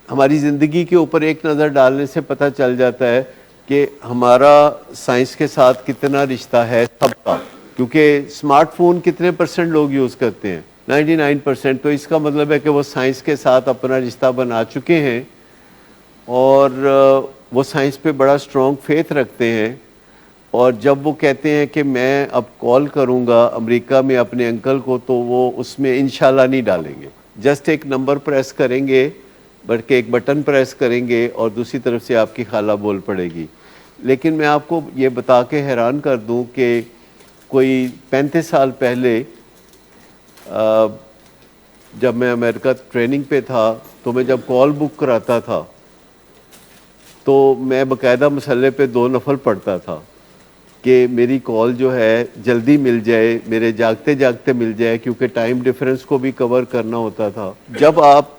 ہماری زندگی کے اوپر ایک نظر ڈالنے سے پتہ چل جاتا ہے کہ ہمارا سائنس کے ساتھ کتنا رشتہ ہے سب کا. کیونکہ اسمارٹ فون کتنے پرسنٹ لوگ یوز کرتے ہیں؟ 99%. تو اس کا مطلب ہے کہ وہ سائنس کے ساتھ اپنا رشتہ بنا چکے ہیں اور وہ سائنس پہ بڑا اسٹرانگ فیتھ رکھتے ہیں. اور جب وہ کہتے ہیں کہ میں اب کال کروں گا امریکہ میں اپنے انکل کو، تو وہ اس میں انشاءاللہ نہیں ڈالیں گے، جسٹ ایک نمبر پریس کریں گے، بلکہ ایک بٹن پریس کریں گے اور دوسری طرف سے آپ کی خالہ بول پڑے گی. لیکن میں آپ کو یہ بتا کے حیران کر دوں کہ کوئی 35 سال پہلے جب میں امریکہ ٹریننگ پہ تھا، تو میں جب کال بک کراتا تھا تو میں باقاعدہ مسئلے پہ 2 نفل پڑھتا تھا کہ میری کال جو ہے جلدی مل جائے، میرے جاگتے جاگتے مل جائے، کیونکہ ٹائم ڈیفرنس کو بھی کور کرنا ہوتا تھا. جب آپ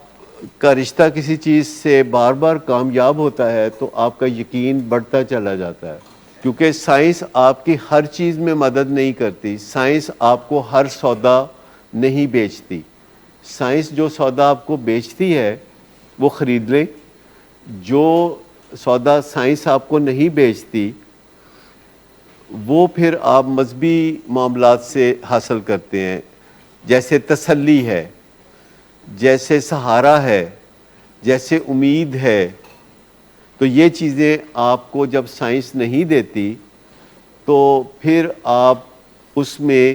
کا رشتہ کسی چیز سے بار بار کامیاب ہوتا ہے تو آپ کا یقین بڑھتا چلا جاتا ہے، کیونکہ سائنس آپ کی ہر چیز میں مدد نہیں کرتی. سائنس آپ کو ہر سودا نہیں بیچتی. سائنس جو سودا آپ کو بیچتی ہے وہ خرید لیں. جو سودا سائنس آپ کو نہیں بیچتی وہ پھر آپ مذہبی معاملات سے حاصل کرتے ہیں، جیسے تسلی ہے، جیسے سہارا ہے، جیسے امید ہے. تو یہ چیزیں آپ کو جب سائنس نہیں دیتی تو پھر آپ اس میں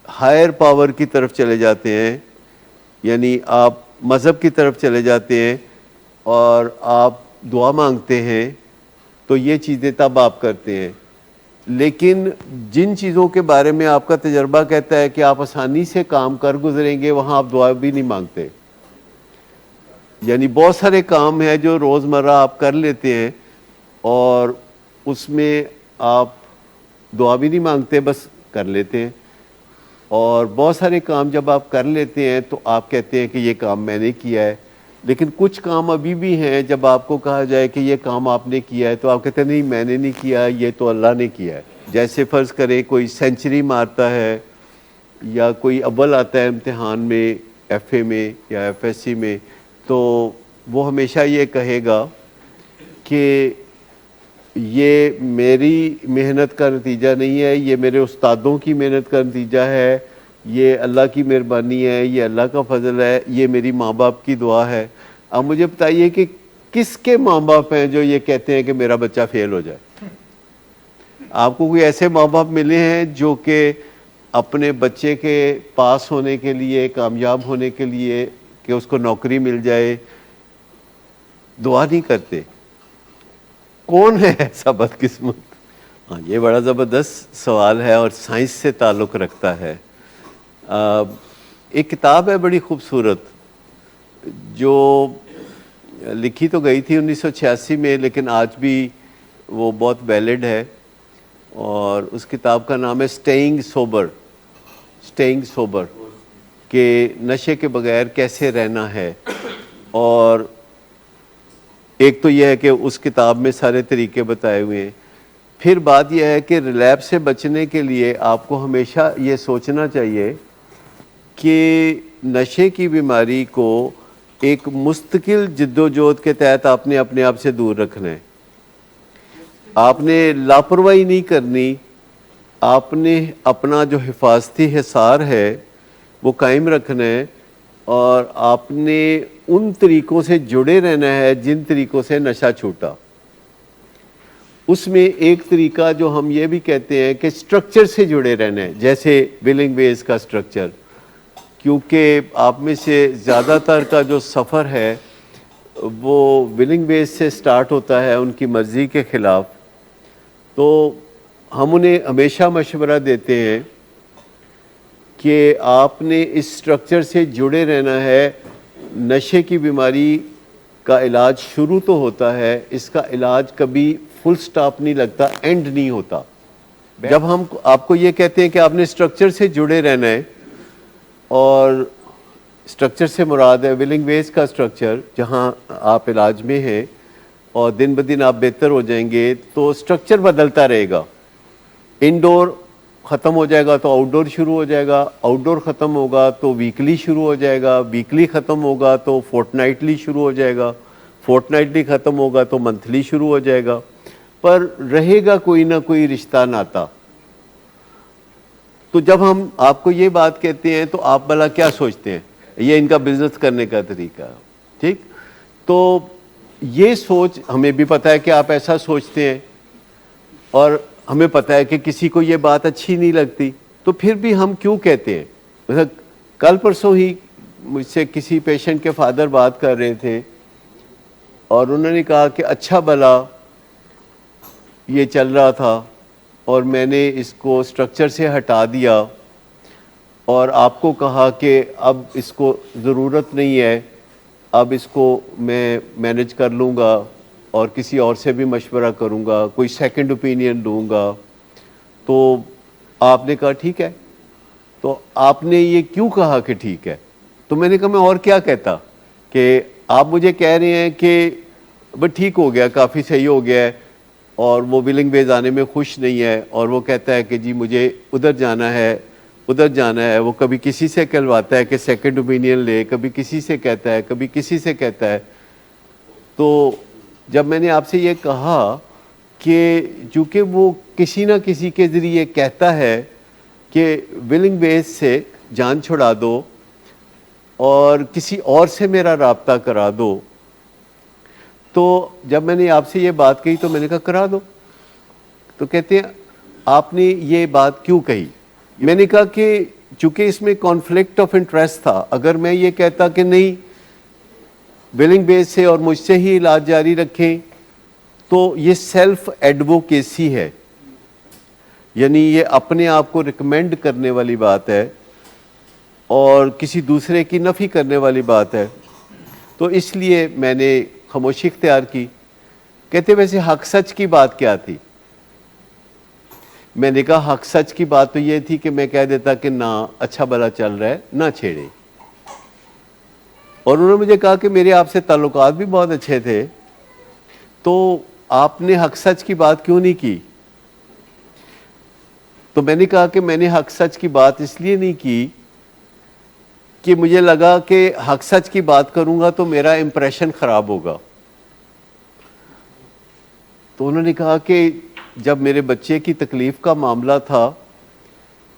ہائر پاور کی طرف چلے جاتے ہیں، یعنی آپ مذہب کی طرف چلے جاتے ہیں اور آپ دعا مانگتے ہیں. تو یہ چیزیں تب آپ کرتے ہیں. لیکن جن چیزوں کے بارے میں آپ کا تجربہ کہتا ہے کہ آپ آسانی سے کام کر گزریں گے، وہاں آپ دعا بھی نہیں مانگتے. یعنی بہت سارے کام ہیں جو روزمرہ آپ کر لیتے ہیں اور اس میں آپ دعا بھی نہیں مانگتے، بس کر لیتے ہیں. اور بہت سارے کام جب آپ کر لیتے ہیں تو آپ کہتے ہیں کہ یہ کام میں نے کیا ہے. لیکن کچھ کام ابھی بھی ہیں جب آپ کو کہا جائے کہ یہ کام آپ نے کیا ہے تو آپ کہتے ہیں نہیں میں نے نہیں کیا، یہ تو اللہ نے کیا ہے. جیسے فرض کریں کوئی سینچری مارتا ہے یا کوئی اول آتا ہے امتحان میں، ایف اے میں یا ایف ایس سی میں، تو وہ ہمیشہ یہ کہے گا کہ یہ میری محنت کا نتیجہ نہیں ہے، یہ میرے استادوں کی محنت کا نتیجہ ہے، یہ اللہ کی مہربانی ہے، یہ اللہ کا فضل ہے، یہ میری ماں باپ کی دعا ہے. اب مجھے بتائیے کہ کس کے ماں باپ ہیں جو یہ کہتے ہیں کہ میرا بچہ فیل ہو جائے؟ آپ کو کوئی ایسے ماں باپ ملے ہیں جو کہ اپنے بچے کے پاس ہونے کے لیے، کامیاب ہونے کے لیے، کہ اس کو نوکری مل جائے، دعا نہیں کرتے؟ کون ہے ایسا بدقسمت؟ ہاں، یہ بڑا زبردست سوال ہے اور سائنس سے تعلق رکھتا ہے. ایک کتاب ہے بڑی خوبصورت جو لکھی تو گئی تھی 1986 میں، لیکن آج بھی وہ بہت ویلڈ ہے، اور اس کتاب کا نام ہے اسٹیئنگ سوبر، کہ نشے کے بغیر کیسے رہنا ہے. اور ایک تو یہ ہے کہ اس کتاب میں سارے طریقے بتائے ہوئے ہیں. پھر بات یہ ہے کہ ریلیپ سے بچنے کے لیے آپ کو ہمیشہ یہ سوچنا چاہیے کہ نشے کی بیماری کو ایک مستقل جدوجہد کے تحت آپ نے اپنے آپ سے دور رکھنا ہے. آپ نے لاپرواہی نہیں کرنی، آپ نے اپنا جو حفاظتی حصار ہے وہ قائم رکھنا ہے، اور آپ نے ان طریقوں سے جڑے رہنا ہے جن طریقوں سے نشہ چھوٹا. اس میں ایک طریقہ جو ہم یہ بھی کہتے ہیں کہ سٹرکچر سے جڑے رہنا ہے، جیسے ولنگ ویز کا سٹرکچر. کیونکہ آپ میں سے زیادہ تر کا جو سفر ہے وہ ولنگ ویز سے سٹارٹ ہوتا ہے، ان کی مرضی کے خلاف. تو ہم انہیں ہمیشہ مشورہ دیتے ہیں کہ آپ نے اس سٹرکچر سے جڑے رہنا ہے. نشے کی بیماری کا علاج شروع تو ہوتا ہے، اس کا علاج کبھی فل سٹاپ نہیں لگتا، اینڈ نہیں ہوتا. جب ہم آپ کو یہ کہتے ہیں کہ آپ نے سٹرکچر سے جڑے رہنا ہے، اور سٹرکچر سے مراد ہے ولنگ ویز کا سٹرکچر جہاں آپ علاج میں ہیں اور دن بدن آپ بہتر ہو جائیں گے، تو سٹرکچر بدلتا رہے گا. انڈور ختم ہو جائے گا تو آؤٹ ڈور شروع ہو جائے گا، آؤٹ ڈور ختم ہوگا تو ویکلی شروع ہو جائے گا، ویکلی ختم ہوگا تو فورٹ نائٹلی شروع ہو جائے گا. فورٹ نائٹلی ختم ہوگا تو منتھلی شروع ہو جائے گا, پر رہے گا کوئی نہ کوئی رشتہ ناتا. تو جب ہم آپ کو یہ بات کہتے ہیں تو آپ بھلا کیا سوچتے ہیں؟ یہ ان کا بزنس کرنے کا طریقہ ہے, ٹھیک. تو یہ سوچ ہمیں بھی پتہ ہے کہ آپ ایسا سوچتے ہیں, اور ہمیں پتہ ہے کہ کسی کو یہ بات اچھی نہیں لگتی, تو پھر بھی ہم کیوں کہتے ہیں؟ مثلا کل پرسوں ہی مجھ سے کسی پیشنٹ کے فادر بات کر رہے تھے, اور انہوں نے کہا کہ اچھا بھلا یہ چل رہا تھا اور میں نے اس کو اسٹرکچر سے ہٹا دیا, اور آپ کو کہا کہ اب اس کو ضرورت نہیں ہے, اب اس کو میں مینج کر لوں گا اور کسی اور سے بھی مشورہ کروں گا, کوئی سیکنڈ اوپینین لوں گا. تو آپ نے کہا ٹھیک ہے. تو آپ نے یہ کیوں کہا کہ ٹھیک ہے؟ تو میں نے کہا میں اور کیا کہتا, کہ آپ مجھے کہہ رہے ہیں کہ بس ٹھیک ہو گیا, کافی صحیح ہو گیا ہے, اور وہ ولنگ ویز آنے میں خوش نہیں ہے, اور وہ کہتا ہے کہ جی مجھے ادھر جانا ہے ادھر جانا ہے. وہ کبھی کسی سے کہلواتا ہے کہ سیکنڈ اوپینین لے, کبھی کسی سے کہتا ہے, کبھی کسی سے کہتا ہے. تو جب میں نے آپ سے یہ کہا کہ چونکہ وہ کسی نہ کسی کے ذریعے کہتا ہے کہ ولنگ ویز سے جان چھڑا دو اور کسی اور سے میرا رابطہ کرا دو, تو جب میں نے آپ سے یہ بات کہی تو میں نے کہا کرا دو. تو کہتے ہیں آپ نے یہ بات کیوں کہی؟ میں نے کہا کہ چونکہ اس میں کانفلکٹ آف انٹرسٹ تھا. اگر میں یہ کہتا کہ نہیں ولنگ بیس سے اور مجھ سے ہی علاج جاری رکھیں, تو یہ سیلف ایڈووکیسی ہے, یعنی یہ اپنے آپ کو ریکمینڈ کرنے والی بات ہے اور کسی دوسرے کی نفی کرنے والی بات ہے. تو اس لیے میں نے خاموشی اختیار کی. کہتے ویسے حق سچ کی بات کیا تھی؟ میں نے کہا حق سچ کی بات تو یہ تھی کہ میں کہہ دیتا کہ نہ اچھا بھلا چل رہا ہے, نہ چھیڑے. اور انہوں نے مجھے کہا کہ میرے آپ سے تعلقات بھی بہت اچھے تھے, تو آپ نے حق سچ کی بات کیوں نہیں کی؟ تو میں نے کہا کہ میں نے حق سچ کی بات اس لیے نہیں کی کہ مجھے لگا کہ حق سچ کی بات کروں گا تو میرا امپریشن خراب ہوگا. تو انہوں نے کہا کہ جب میرے بچے کی تکلیف کا معاملہ تھا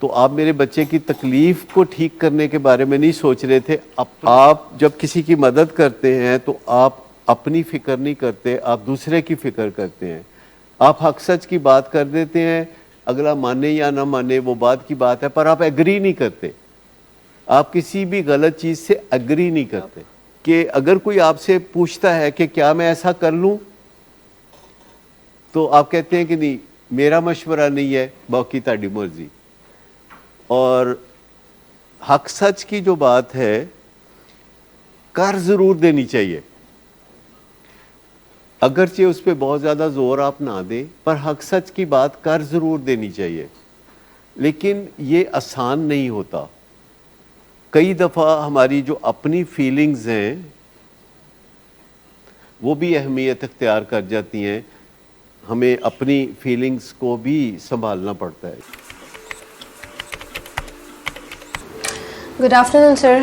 تو آپ میرے بچے کی تکلیف کو ٹھیک کرنے کے بارے میں نہیں سوچ رہے تھے. آپ جب کسی کی مدد کرتے ہیں تو آپ اپنی فکر نہیں کرتے, آپ دوسرے کی فکر کرتے ہیں. آپ حق سچ کی بات کر دیتے ہیں, اگلا مانے یا نہ مانے وہ بات کی بات ہے, پر آپ ایگری نہیں کرتے. آپ کسی بھی غلط چیز سے ایگری نہیں کرتے. کہ اگر کوئی آپ سے پوچھتا ہے کہ کیا میں ایسا کر لوں, تو آپ کہتے ہیں کہ نہیں میرا مشورہ نہیں ہے, باقی تہاڈی مرضی. اور حق سچ کی جو بات ہے کر ضرور دینی چاہیے, اگرچہ اس پہ بہت زیادہ زور آپ نہ دیں, پر حق سچ کی بات کر ضرور دینی چاہیے. لیکن یہ آسان نہیں ہوتا. کئی دفعہ ہماری جو اپنی فیلنگز ہیں وہ بھی اہمیت اختیار کر جاتی ہیں, ہمیں اپنی فیلنگز کو بھی سنبھالنا پڑتا ہے. گڈ آفٹر نون سر.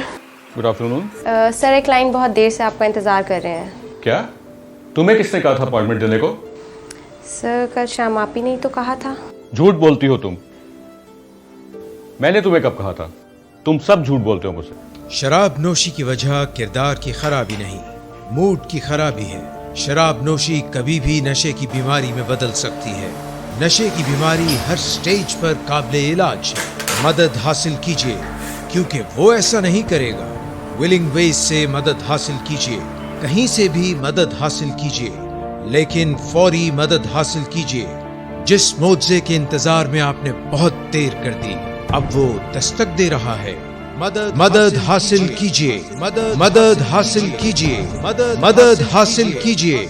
گڈ آفٹر نون. سر ایک کلائنٹ بہت دیر سے آپ کا انتظار کر رہے ہیں. کیا تمہیں کس نے کہا تھا اپائنٹمنٹ دینے کو؟ سر کل شام آپ ہی نہیں تو کہا تھا. جھوٹ بولتی ہو تم. میں نے تمہیں کب کہا تھا؟ تم سب جھوٹ بولتے ہو مجھ سے. شراب نوشی کی وجہ کردار کی خرابی نہیں, موڈ کی خرابی ہے. شراب نوشی کبھی بھی نشے کی بیماری میں بدل سکتی ہے. نشے کی بیماری ہر سٹیج پر قابل علاج ہے. مدد حاصل کیجیے کیونکہ وہ ایسا نہیں کرے گا. ولنگ ویز سے مدد حاصل کیجیے, کہیں سے بھی مدد حاصل کیجیے, لیکن فوری مدد حاصل کیجیے. جس معجزے کے انتظار میں آپ نے بہت دیر کر دی اب وہ دستک دے رہا ہے. مدد حاصل کیجیے, مدد حاصل کیجیے, مدد حاصل کیجیے.